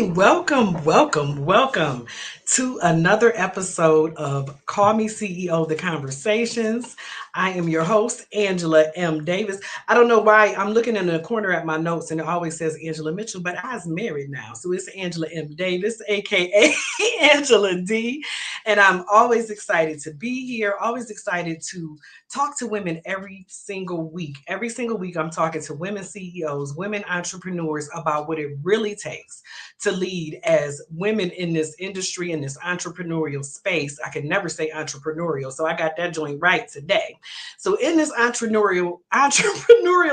Welcome to another episode of Call Me CEO The Conversations. I am your host, Angela M. Davis. I don't know why I'm looking in the corner at my notes and it always says Angela Mitchell, but I was married now. So it's Angela M. Davis, aka Angela Dee. And I'm always excited to be here, always excited to talk to women every single week. Every single week, I'm talking to women CEOs, women entrepreneurs about what it really takes to lead as women in this industry, in this entrepreneurial space. I can never say entrepreneurial, so I got that joint right today. So in this entrepreneurial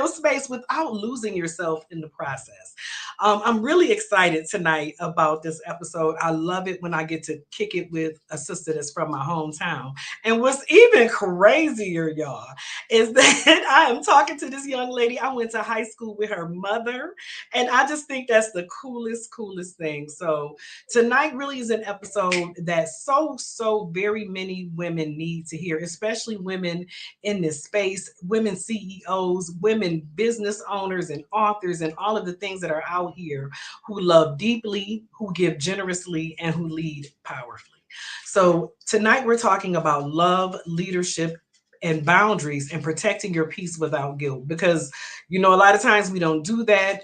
space without losing yourself in the process. I'm really excited tonight about this episode. I love it when I get to kick it with a sister that's from my hometown. And what's even crazier, y'all, is that I am talking to this young lady. I went to high school with her mother, and I just think that's the coolest thing. So tonight really is an episode that so very many women need to hear, especially women in this space, women CEOs, women business owners and authors, and all of the things that are out here who love deeply, who give generously, and who lead powerfully. So tonight we're talking about love, leadership, and boundaries and protecting your peace without guilt, because a lot of times we don't do that.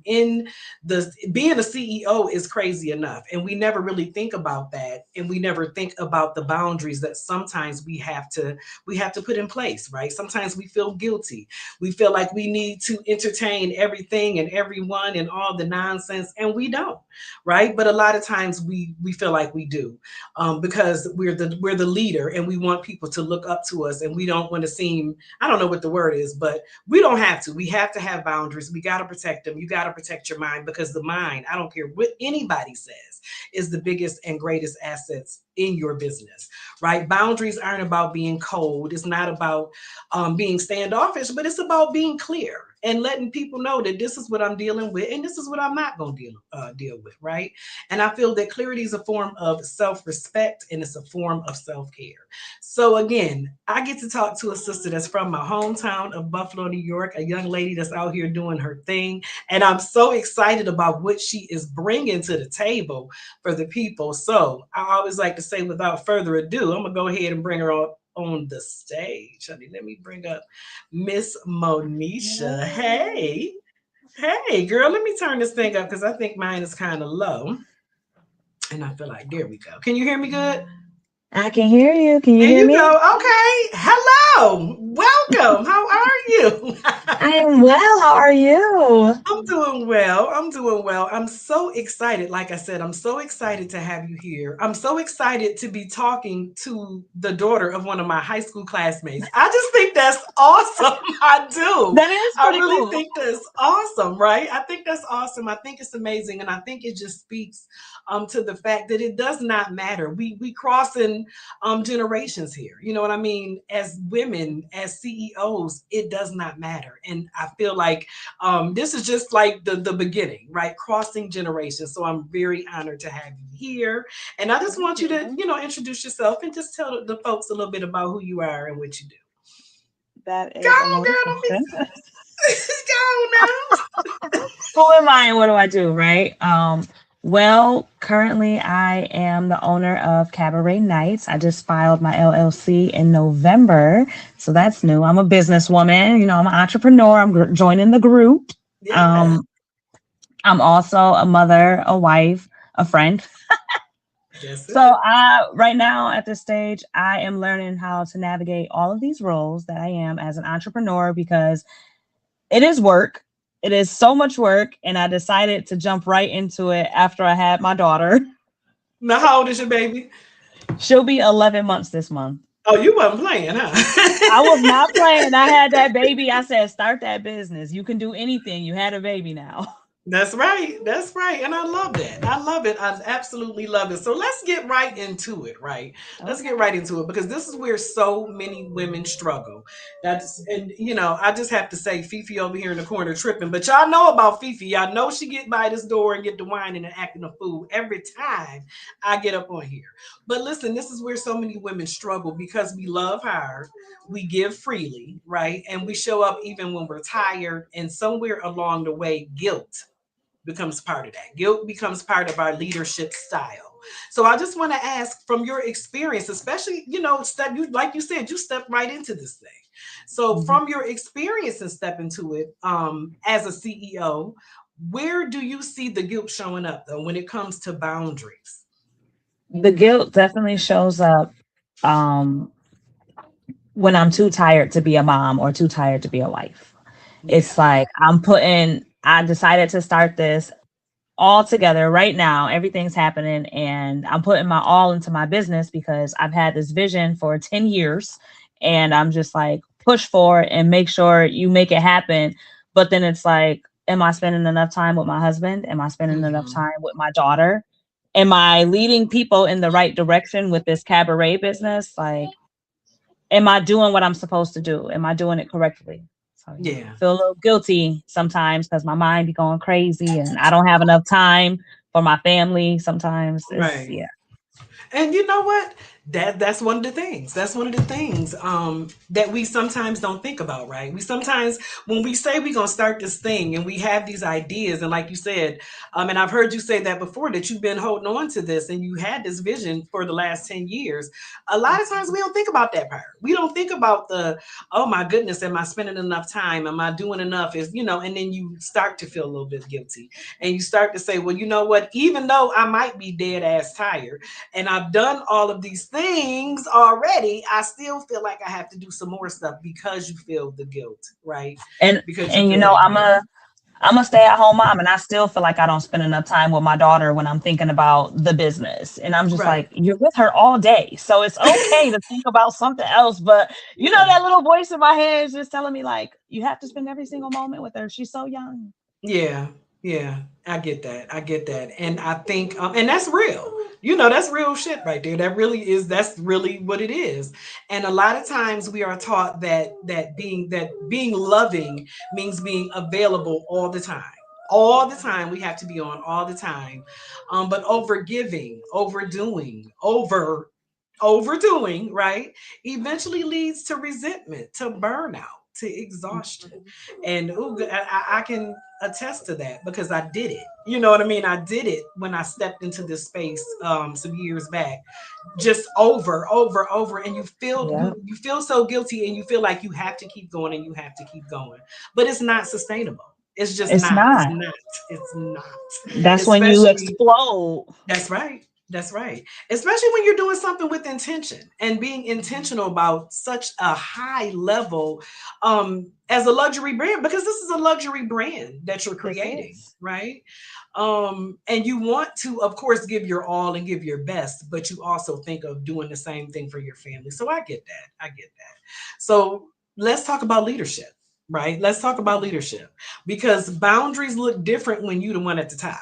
In the Being a CEO is crazy enough, and we never really think about that, and we never think about the boundaries that sometimes we have to put in place, right? Sometimes we feel guilty. We feel like we need to entertain everything and everyone and all the nonsense, and we don't, right? But a lot of times we feel like we do, because we're the leader, and we want people to look up to us, and we don't want to seem, I don't know what the word is, but we don't have to. We have to have boundaries. We got to protect them. You got to protect your mind, because the mind, I don't care what anybody says, is the biggest and greatest assets in your business, right? Boundaries aren't about being cold. It's not about being standoffish, but it's about being clear and letting people know that this is what I'm dealing with and this is what I'm not going to deal with, right? And I feel that clarity is a form of self-respect, and it's a form of self-care. So again, I get to talk to a sister that's from my hometown of Buffalo, New York, a young lady that's out here doing her thing. And I'm so excited about what she is bringing to the table for the people. So I always like to say, without further ado, I'm going to go ahead and bring her on the stage. Honey, let me bring up Miss Monisha. Hey. Hey, girl, let me turn this thing up because I think mine is kind of low. And I feel like, there we go. Can you hear me good? I can hear you. Can you There hear you go. me? Okay. Hello. Welcome. How are you? I am well. How are you? I'm doing well. I'm doing well. I'm so excited. Like I said, I'm so excited to have you here. I'm so excited to be talking to the daughter of one of my high school classmates. I just think that's awesome. I do. That is I pretty really cool. think that's awesome, right? I think that's awesome. I think it's amazing. And I think it just speaks to the fact that it does not matter. We crossing generations here. You know what I mean? As women, as CEOs, it does not matter. And I feel like this is just like the beginning, right? Crossing generations. So I'm very honored to have you here. And I just Thank want you to, you. introduce yourself and just tell the folks a little bit about who you are and what you do. That Go is a on, girl. wonderful Don't be question. go on now. Who am I and what do I do, right? Well, currently I am the owner of Cabaret Nights. I just filed my LLC in November, so that's new. I'm a businesswoman, I'm an entrepreneur. I'm joining the group. Yeah. Um, I'm also a mother, a wife, a friend. That's So it. right now at this stage, I am learning how to navigate all of these roles that I am as an entrepreneur because it is work. It is so much work, and I decided to jump right into it after I had my daughter. Now, how old is your baby? She'll be 11 months this month. Oh, you wasn't playing, I was huh? not playing. I had that baby. I said, start that business. You can do anything. You had a baby now. That's right. That's right. And I love that. I love it. I absolutely love it. So let's get right into it, right? Let's get Okay. right into it because this is where so many women struggle. And I just have to say Fifi over here in the corner tripping, but y'all know about Fifi. Y'all know she get by this door and get to whining and acting a fool every time I get up on here. But listen, this is where so many women struggle because we love hard, we give freely, right? And we show up even when we're tired, and somewhere along the way, guilt becomes part of that. Guilt becomes part of our leadership style. So I just want to ask from your experience, especially, step you like you said, you stepped right into this thing. So Mhm. from your experience and step into it as a CEO, where do you see the guilt showing up though when it comes to boundaries? The guilt definitely shows up um, when I'm too tired to be a mom or too tired to be a wife. Yeah. It's like I decided to start this all together right now. Everything's happening, and I'm putting my all into my business because I've had this vision for 10 years. And I'm just like, push for it and make sure you make it happen. But then it's like, am I spending enough time with my husband? Am I spending enough Hmm. time with my daughter? Am I leading people in the right direction with this cabaret business? Like, am I doing what I'm supposed to do? Am I doing it correctly? So yeah, Yeah. feel a little guilty sometimes because my mind be going crazy and I don't have enough time for my family. Sometimes it's Right. yeah, And you know what? That's one of the things. That's one of the things that we sometimes don't think about, right? We sometimes, when we say we're gonna start this thing and we have these ideas, and like you said, and I've heard you say that before, that you've been holding on to this and you had this vision for the last 10 years. A lot of times we don't think about that part. We don't think about the, oh my goodness, am I spending enough time? Am I doing enough? And then you start to feel a little bit guilty, and you start to say, well, you know what? Even though I might be dead ass tired and I've done all of these things already, I still feel like I have to do some more stuff because you feel the guilt, right? and Because you and you feel know that guilt. I'm a stay at home mom, and I still feel like I don't spend enough time with my daughter when I'm thinking about the business. And I'm just Right. like, you're with her all day, so it's okay to think about something else. But Yeah. that little voice in my head is just telling me like, you have to spend every single moment with her. She's so young. Yeah, yeah, I get that. I get that. And I think, and that's real. That's real shit right there. That's really what it is. And a lot of times we are taught that being loving means being available all the time. All the time we have to be on all the time. But overgiving, overdoing, right, eventually leads to resentment, to burnout, to exhaustion. And ooh, I can attest to that because I did it. You know what I mean? I did it when I stepped into this space some years back. Just over, and Yeah, you feel so guilty, and you feel like you have to keep going and you have to keep going, but it's not sustainable. It's just it's not. It's not. not. It's not. That's when you Especially explode. that's right. That's right. Especially when you're doing something with intention and being intentional about such a high level as a luxury brand, because this is a luxury brand that you're This creating, is. right? And you want to, of course, give your all and give your best, but you also think of doing the same thing for your family. So I get that. I get that. So let's talk about leadership, right? Let's talk about leadership, because boundaries look different when you the one at the top.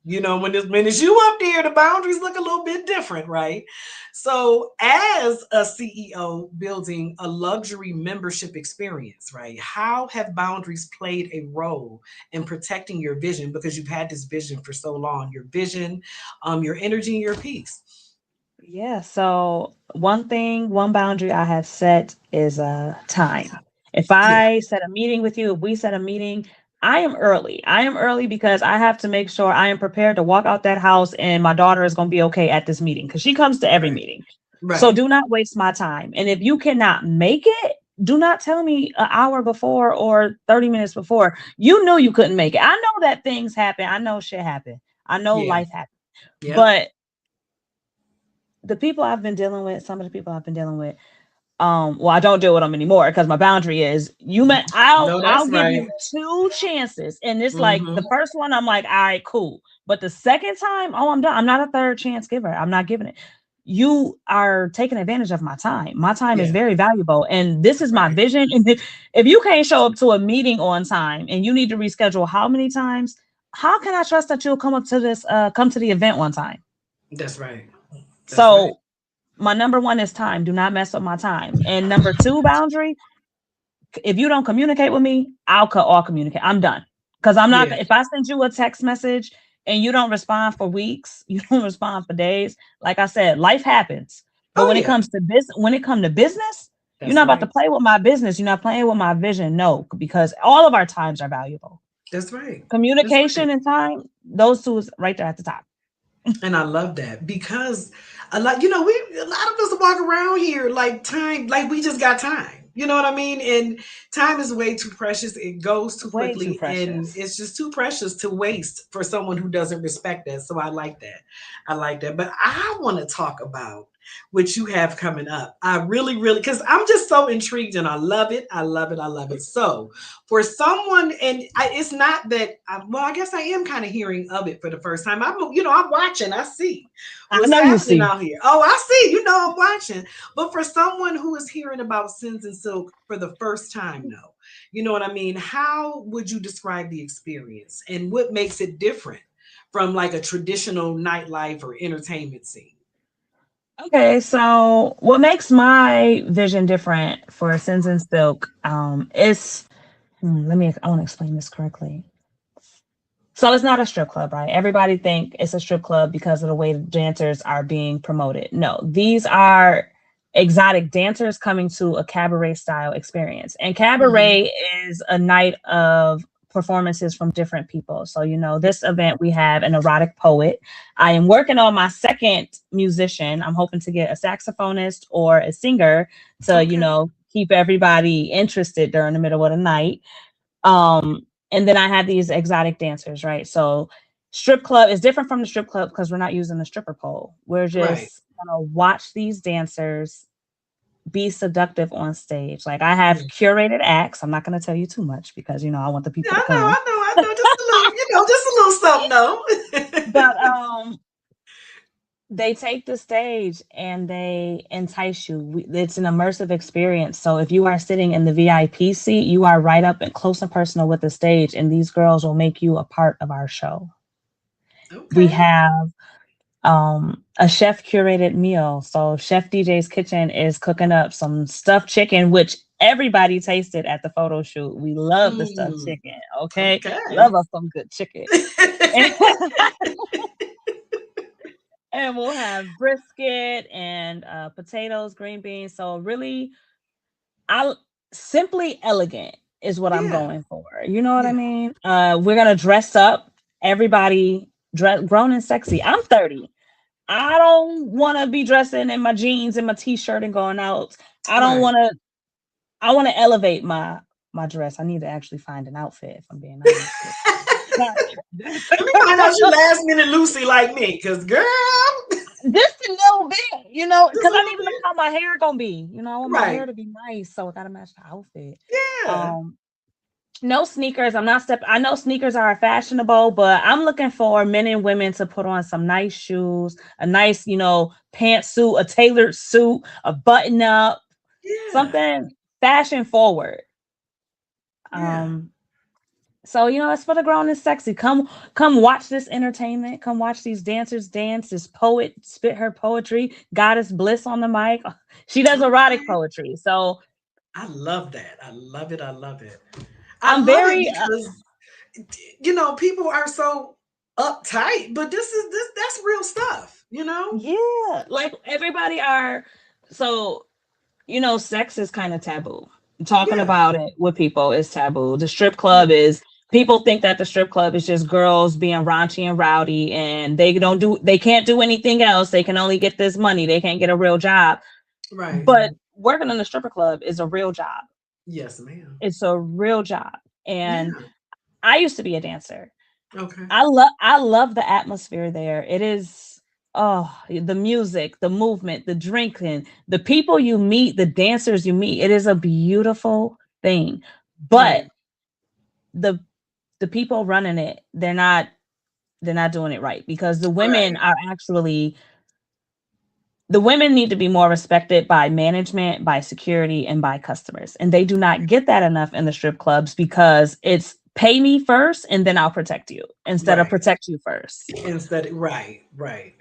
When it's you up there, the boundaries look a little bit different, right? So, as a CEO building a luxury membership experience, right? How have boundaries played a role in protecting your vision? Because you've had this vision for so long, your vision, your energy, and your peace. Yeah. So one boundary I have set is time. If Yeah, I set a meeting with you, if we set a meeting, I am early. I am early because I have to make sure I am prepared to walk out that house and my daughter is going to be okay at this meeting because she comes to every right, meeting. So right, do not waste my time. And if you cannot make it, do not tell me an hour before or 30 minutes before. You knew you couldn't make it. I know that things happen. I know shit happen. I know yeah, life happens. yep, But the people I've been dealing with, some of the people I've been dealing with, well, I don't deal with them anymore because my boundary is I'll no, I'll that's give right. you two chances. And it's like Mm-hmm. the first one, I'm like, all right, cool. But the second time, oh, I'm done. I'm not a third chance giver. I'm not giving it. You are taking advantage of my time. My time is Yeah, very valuable. And this is my right, vision. And if you can't show up to a meeting on time and you need to reschedule how many times, how can I trust that you'll come to the event one time? that's right, that's right. So my number one is time. Do not mess up my time. And number two boundary, if you don't communicate with me, I'll cut all communicate. I'm done. Because I'm not Yeah, if I send you a text message and you don't respond for weeks, you don't respond for days, like I said, life happens. But oh yeah, when it comes to business, you're that's not about to right. play with my business. You're not playing with my vision. No, because all of our times are valuable. That's right. That's right. Communication and time, those two is right there at the top. And I love that because a lot of us walk around here like time, like we just got time. You know what I mean? And time is way too precious. It goes too Way too quickly, and precious. it's just too precious to waste for someone who doesn't respect that. So I like that. I like that. But I want to talk about what you have coming up. I really, really, because I'm just so intrigued and I love it. I love it. I love it. So for someone, and it's not that, well, I guess I am kind of hearing of it for the first time. I'm watching, I see I what's know you happening see. out here. Oh, I see, I'm watching. But for someone who is hearing about Sins and Silk for the first time, though, you know what I mean? How would you describe the experience and what makes it different from like a traditional nightlife or entertainment scene? Okay, so what makes my vision different for Sins and Silk is I want to explain this correctly. So it's not a strip club, right? Everybody think it's a strip club because of the way the dancers are being promoted. No, these are exotic dancers coming to a cabaret style experience. And Hmm. cabaret is a night of performances from different people. So, this event we have an erotic poet. I am working on my second musician. I'm hoping to get a saxophonist or a singer to, Okay. keep everybody interested during the middle of the night. And then I have these exotic dancers, right? So strip club is different from the strip club because we're not using the stripper pole. We're Right. just gonna watch these dancers be seductive on stage. Like I have Yeah. curated acts. I'm not gonna tell you too much because I want the Yeah, people to I know, come. I know, I know. Just a little, just a little something though. But they take the stage and they entice you. It's an immersive experience. So if you are sitting in the VIP seat, you are right up and close and personal with the stage, and these girls will make you a part of our show. We Okay. have a chef curated meal. So Chef DJ's Kitchen is cooking up some stuffed chicken, which everybody tasted at the photo shoot. We love the stuffed Mm, chicken. Okay. okay. Love us some good chicken. And, and we'll have brisket and potatoes, green beans. So really I simply elegant is what I'm Yeah. going for. You know what I Yeah. mean? We're gonna dress up. Everybody grown and sexy. I'm 30. I don't want to be dressing in my jeans and my t-shirt and going out. I don't Right. want to. I want to elevate my dress. I need to actually find an outfit. If I'm being honest with you. Let me find out you last minute Lucy like me, cause girl, Just a little bit, just because a I little need to know bit. how my hair gonna be. I want my hair Right. to be nice, so it gotta match the outfit. Yeah. Um, no sneakers. I'm not step. I know sneakers are fashionable, but I'm looking for men and women to put on some nice shoes, a nice, pantsuit, a tailored suit, a button up, Yeah. something fashion forward. Yeah. Um, so it's for the grown and sexy. Come watch this entertainment. Come watch these dancers dance. This poet spit her poetry. Goddess Bliss on the mic. She does erotic Okay. poetry. So I love that. I love it. I love it. I I'm love it very because people are so uptight, but this that's real stuff. yeah, like everybody are. So sex is kind of taboo. Talking Yeah. about it with people is taboo. The strip club Yeah. is people think that the strip club is just girls being raunchy and rowdy and they can't do anything else. They can only get this money. They can't get a real job. Right. But working in the stripper club is a real job. Yes, ma'am. It's a real job. And Yeah. I used to be a dancer. Okay. I love the atmosphere there. It is the music, the movement, the drinking, the people you meet, the dancers you meet. It is a beautiful thing. But Right. the the people running it, they're not doing it right because Right. the women need to be more respected by management, by security, and by customers. And they do not get that enough in the strip clubs because it's pay me first and then I'll protect you instead of Right. protect you first. Instead, right. Right.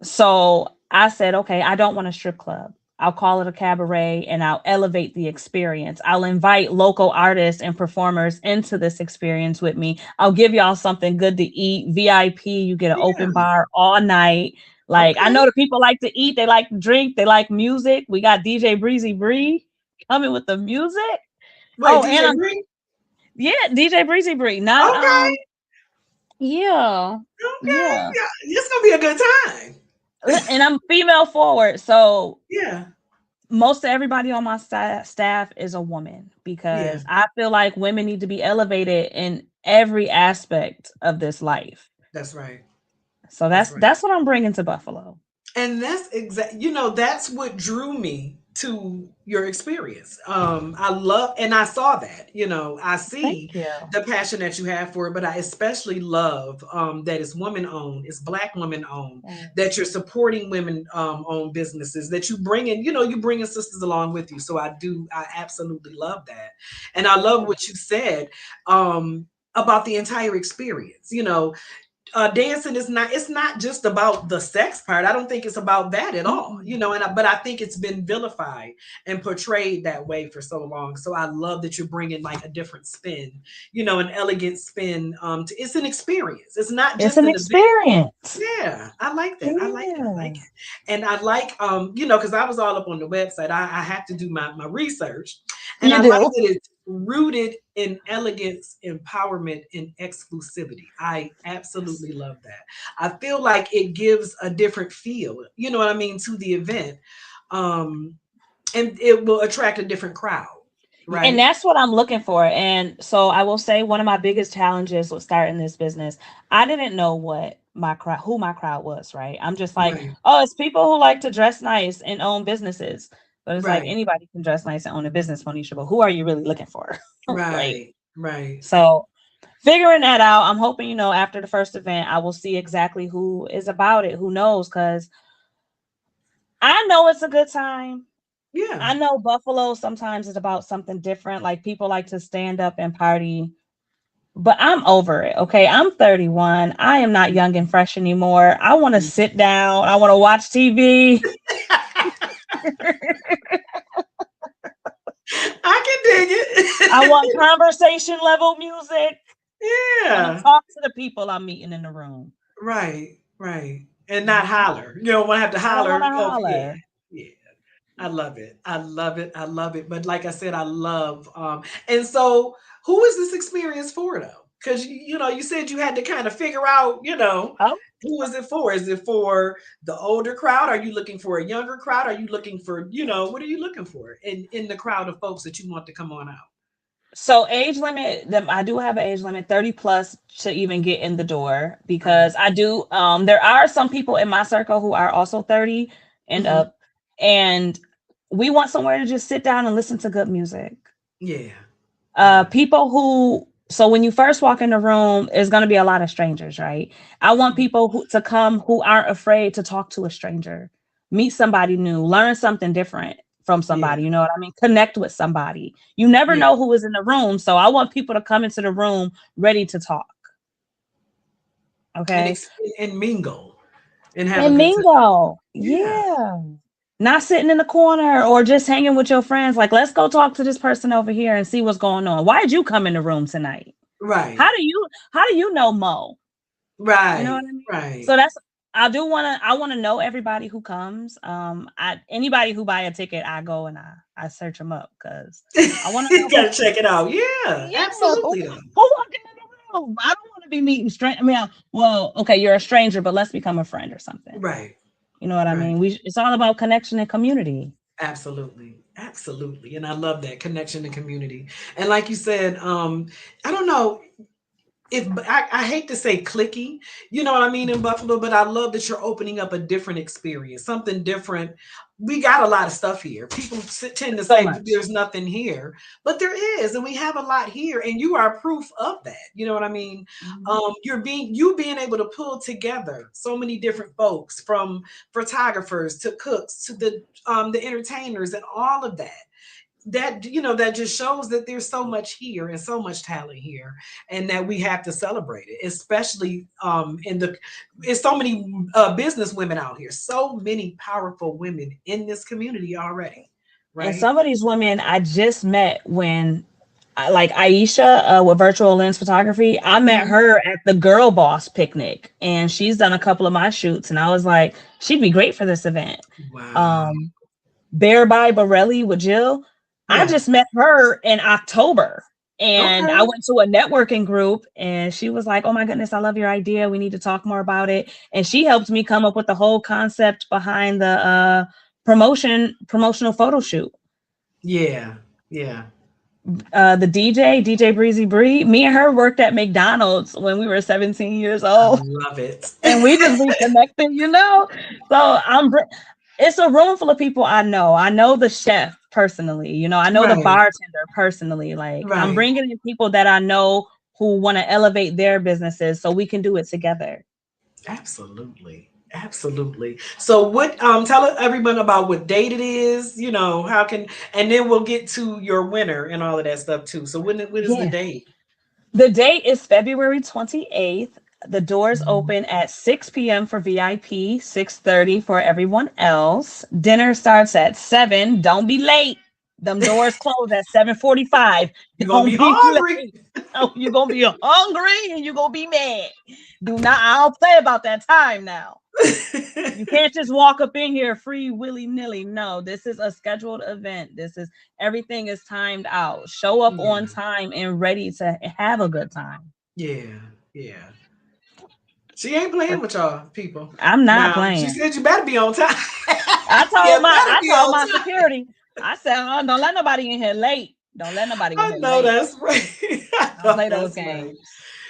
So I said, okay, I don't want a strip club. I'll call it a cabaret and I'll elevate the experience. I'll invite local artists and performers into this experience with me. I'll give y'all something good to eat. VIP, you get an open Yeah. bar all night. Like I Okay. know the people like to eat, they like to drink, they like music. We got DJ Breezy Bree coming with the music. Wait, Oh, and DJ I'm Bree? Yeah, DJ Breezy Bree. Not Okay, yeah. okay, Yeah. yeah, it's gonna be a good time. And I'm female forward, so Yeah, most of everybody on my staff is a woman yeah, because I feel like women need to be elevated in every aspect of this life. that's right. So That's that's right. that's what I'm bringing to Buffalo. And that's that's what drew me to your experience. I love, and I saw that, I Thank see you. the passion that you have for it, but I especially love that it's woman owned, it's Black women owned, that Yes. you're supporting women owned businesses, that you bring in, you bringing sisters along with you. So I absolutely love that. And I love Yeah. what you said about the entire experience. Dancing is not, it's not just about the sex part. I don't think it's about that at all, Mm-mm. but I think it's been vilified and portrayed that way for so long. So I love that you're bringing like a different spin, an elegant spin. It's an experience. It's not It's just an an event. experience. Yeah, I like that. I like it. I like Yeah. it. And I like, because I was all up on the website. I have to do my research. And You I like do. that it's rooted in elegance, empowerment, and exclusivity. I absolutely love that. I feel like it gives a different feel, you know what I mean, to the event. Um, and it will attract a different crowd, And right? that's what I'm looking for. And so I will say one of my biggest challenges with starting this business, I didn't know what my crowd, who my crowd was, right? I'm just like, Right. oh, it's people who like to dress nice and own businesses. But it's like Right. anybody can dress nice and own a business, Monisha, but who are you really looking for? Right. Right. Right. So figuring that out, I'm hoping, after the first event, I will see exactly who is about it, who knows, because I know it's a good time. Yeah. I know Buffalo sometimes is about something different. Like people like to stand up and party, but I'm over it. Okay. I'm 31. I am not young and fresh anymore. I want to sit down. I want to watch TV. I can dig I want it. conversation level music. I want to Yeah. talk to the people I'm meeting in the room. Right. Right. And not Mhm. holler. You don't want to have to I don't want holler. to Okay. Yeah. holler. Yeah. I love it. I love it. I love it. But like I said, I love and so who is this experience for though? Because you said you had to kind of figure out, Oh, who is it for? Is it for the older crowd? Are you looking for a younger crowd? Are you looking for, what are you looking for in the crowd of folks that you want to come on out? so age limit, I do have an age limit, 30 plus to even get in the door Okay. because I do there are some people in my circle who are also 30 and Hmm. up, and we want somewhere to just sit down and listen to good music. Yeah. Yeah. People who, so when you first walk in the room, there's going to be a lot of strangers, right? I want people to come who aren't afraid to talk to a stranger, meet somebody new, learn something different from Yeah. somebody. You know what I mean? Connect with somebody. You never Yeah. know who is in the room. So I want people to come into the room ready to talk. And Okay. and mingle and have a And good time. mingle. Yeah. Yeah. Not sitting in the corner or just hanging with your friends. Like, let's go talk to this person over here and see what's going on. Why did you come in the room tonight? Right. How do you know Mo? You know what Right. I mean? Right. So I wanna know everybody who comes. Anybody who buy a ticket, I go and I search them up because I want to know You who. gotta check it out. Yeah, Yeah, who absolutely though. walking in the room. I don't want to be meeting strange. I mean, well, okay, you're a stranger, but let's become a friend or something. Right. You know what I Right. mean? It's all about connection and community. Absolutely. Absolutely. And I love that connection and community. And like you said, I don't know, if I hate to say clicky, you know what I mean, in Buffalo, but I love that you're opening up a different experience, something different. We got a lot of stuff here. People tend to So say much. there's nothing here, but there is, and we have a lot here, and you are proof of that. You know what I mean? Mhm. You being able to pull together so many different folks, from photographers to cooks to the entertainers and all of that, that just shows that there's so much here and so much talent here, and that we have to celebrate it, especially in the there's so many business women out here, so many powerful women in this community already, And right? some of these women I just met when, like Aisha with virtual lens photography, I met Mhm. her at the Girl Boss picnic, and she's done a couple of my shoots, and I was like, she'd be great for this event. Wow. Bear by Borelli with Jill, I Yeah. just met her in October, And I Okay. went to a networking group and she was like, "Oh my goodness, I love your idea. We need to talk more about it." And she helped me come up with the whole concept behind the promotional photo shoot. Yeah. Yeah. The DJ Breezy Bree, me and her worked at McDonald's when we were 17 years I old. love it. And we just reconnected, you know. So it's a room full of people I know. I know the chef personally, you know. I know the Right. bartender personally. Like I'm Right. bringing in people that I know who want to elevate their businesses, so we can do it together. Absolutely. Absolutely. So what tell everyone about what date it is, how can and then we'll get to your winner and all of that stuff too. So when is the Yeah. date? The date is February 28th. The doors open at 6 p.m. for VIP, 6:30 for everyone else. Dinner starts at 7. Don't be late. Them doors close at 7:45. You're gonna Don't be be hungry. late. Oh, you're gonna be hungry and you're gonna be mad. Do not, I don't play about that time now. You can't just walk up in here free willy nilly. No, this is a scheduled event. This is everything is timed out. Show up on Yeah. time and ready to have a good time. Yeah. Yeah. She ain't playing with y'all people. I'm not Now, she playing. said you better be on time. You better I be told on my time. security. I said, don't let nobody in here late. Don't let nobody in I here know late. that's right. I Don't know play those that's right. games.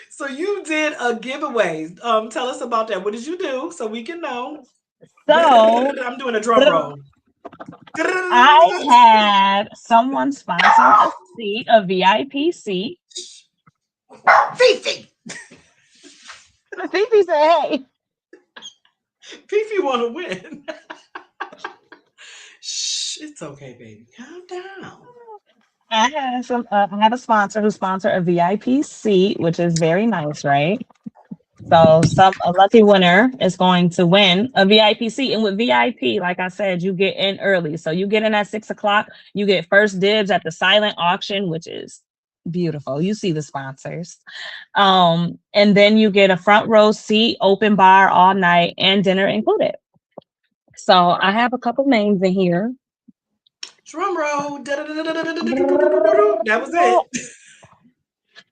So you did a giveaway. Tell us about that. What did you do so we can know? So I'm doing a drum roll. I had someone sponsor a VIP seat. Fifi. Fifi said, "Hey." Fifi want to win. Shh, it's okay, baby. Calm down. I have a sponsor who sponsored a VIP seat, which is very nice, right? So a lucky winner is going to win a VIP seat. And with VIP, like I said, you get in early. So you get in at 6 o'clock, you get first dibs at the silent auction, which is beautiful. You see the sponsors. And then you get a front row seat, open bar all night, and dinner included. So I have a couple names in here. Drum roll. That was it.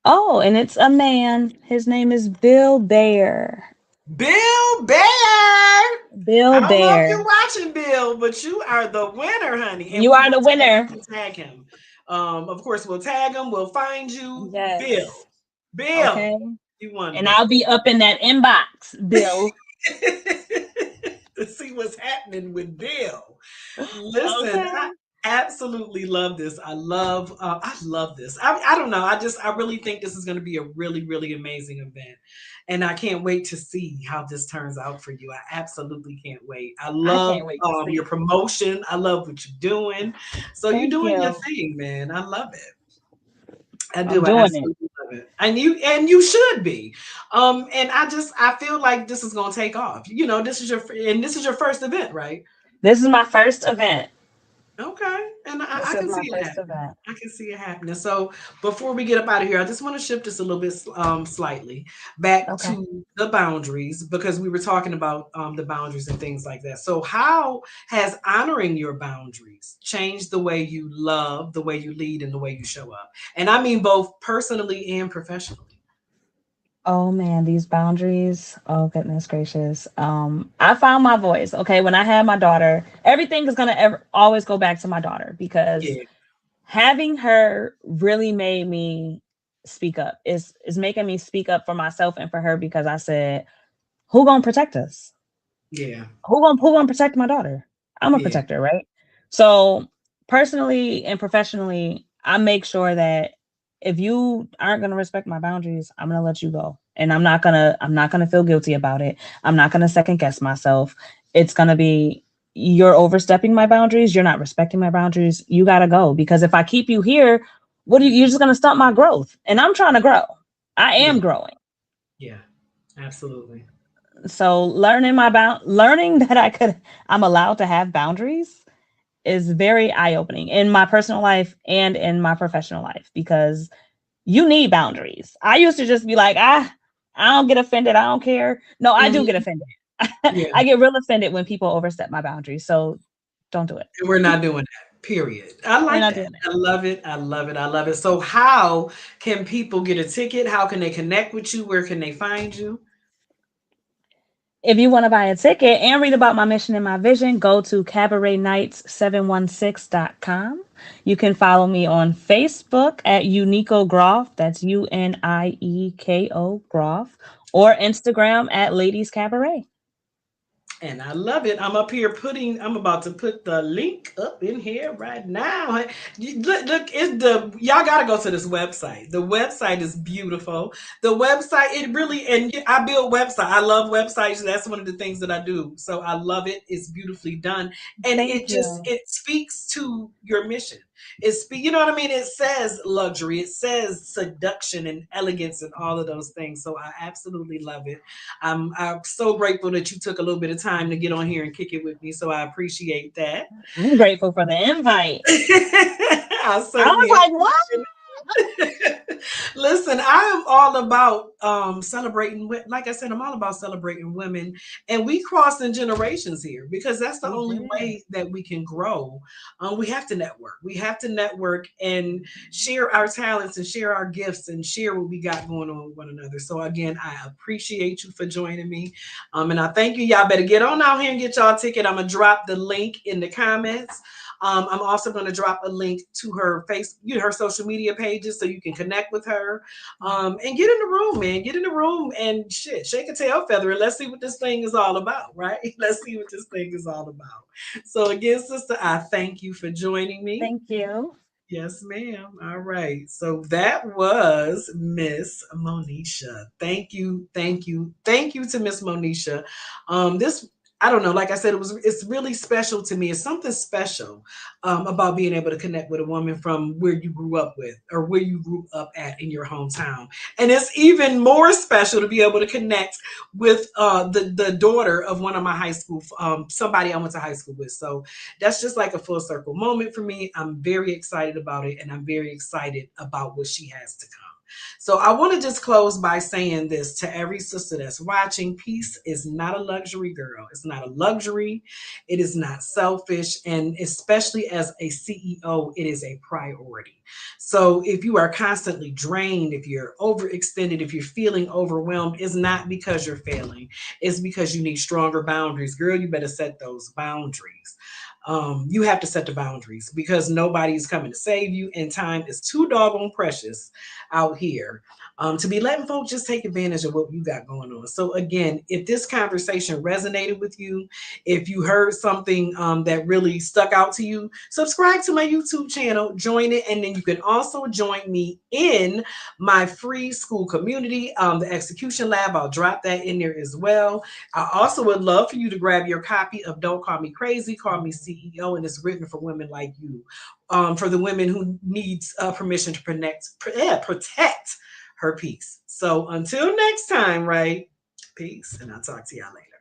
Oh, and it's a man. His name is Bill Bear. Bill Bear. I Bill don't know if Bear. you're watching, Bill, but you are the winner, honey. And You we are will the winner. tag him. Of course, we'll tag him. We'll find you, Yes. Bill. Bill, Okay. you won, And I'll Bill. be up in that inbox, Bill. To see what's happening with Bill. Listen, I Okay. absolutely love this. I love this. I don't know. I really think this is going to be a really, really amazing event. And I can't wait to see how this turns out for you. I absolutely can't wait. I I love can't wait to your see. promotion. I love what you're doing. So you're Thank doing your you. thing, man. I love it. I I'm do. I doing it. absolutely love it. And you should be. And I feel like this is gonna take off. This is your first event, right? This is my first event. Okay. And I This is can my see it first happening. event. I can see it happening. So before we get up out of here, I just want to shift this a little bit slightly back Okay. to the boundaries because we were talking about the boundaries and things like that. So how has honoring your boundaries changed the way you love, the way you lead, and the way you show up? And I mean both personally and professionally. Oh man, these boundaries. Oh goodness gracious. I found my voice. Okay, when I had my daughter, everything is gonna always go back to my daughter because Yeah. having her really made me speak up. Is making me speak up for myself and for her because I said, who gonna protect us? Yeah. Who gonna protect my daughter? I'm a Yeah. protector, right? So personally and professionally, I make sure that if you aren't gonna respect my boundaries, I'm gonna let you go. And I'm not gonna feel guilty about it. I'm not gonna second guess myself. It's gonna be you're overstepping my boundaries, you're not respecting my boundaries, you gotta go. Because if I keep you here, you're just gonna stunt my growth. And I'm trying to grow. I Yeah. am growing. Yeah. Absolutely. So learning that I'm allowed to have boundaries is very eye-opening in my personal life and in my professional life because you need boundaries. I used to just be like, I don't get offended, I don't care. No, I do get Mhm. offended. Yeah. I get real offended when people overstep my boundaries, so don't do it. And we're not doing that. Period. I We're like not that. doing I love it. I love it. I love it. So, how can people get a ticket? How can they connect with you? Where can they find you? If you want to buy a ticket and read about my mission and my vision, go to cabaretnights716.com. You can follow me on Facebook at Unico Groff, that's Unieko Groff, or Instagram at Ladies Cabaret. And I love it. I'm about to put the link up in here right now. Look, y'all got to go to this website. The website is beautiful. The website, it really, and I build websites. I love websites. That's one of the things that I do. So I love it. It's beautifully done. And Thank you. it speaks to your mission. You know what I mean? It says luxury, it says seduction and elegance and all of those things. So I absolutely love it. I'm so grateful that you took a little bit of time to get on here and kick it with me. So I appreciate that. I'm grateful for the invite. I I was certainly like, what? Listen, I am all about celebrating. Like I said, I'm all about celebrating women, and we crossing generations here because that's the We only did. way that we can grow. We have to network. We have to network and share our talents and share our gifts and share what we got going on with one another. So again, I appreciate you for joining me, and I thank you. Y'all better get on out here and get y'all ticket. I'm gonna drop the link in the comments. I'm also going to drop a link to her social media pages so you can connect with her. And get in the room, man. Get in the room and shit, shake a tail feather and let's see what this thing is all about, right? Let's see what this thing is all about. So again, sister, I thank you for joining me. Thank you. Yes, ma'am. All right. So that was Miss Monisha. Thank you, thank you, thank you to Miss Monisha. This I don't know. Like I said, it's really special to me. It's something special about being able to connect with a woman from where you grew up with or where you grew up at in your hometown. And it's even more special to be able to connect with the daughter of one of my high school, somebody I went to high school with. So that's just like a full circle moment for me. I'm very excited about it, and I'm very excited about what she has to come. So I want to just close by saying this to every sister that's watching. Peace is not a luxury, girl. It's not a luxury. It is not selfish. And especially as a CEO, it is a priority. So if you are constantly drained, if you're overextended, if you're feeling overwhelmed, it's not because you're failing. It's because you need stronger boundaries. Girl, you better set those boundaries. You have to set the boundaries because nobody's coming to save you, and time is too doggone precious out here to be letting folks just take advantage of what you got going on. So, again, if this conversation resonated with you, if you heard something that really stuck out to you, subscribe to my YouTube channel, join it, and then you can also join me in my free school community, the Execution Lab. I'll drop that in there as well. I also would love for you to grab your copy of Don't Call Me Crazy, Call Me CEO, and it's written for women like you, for the women who needs permission to protect her peace. So until next time, right? Peace, and I'll talk to y'all later.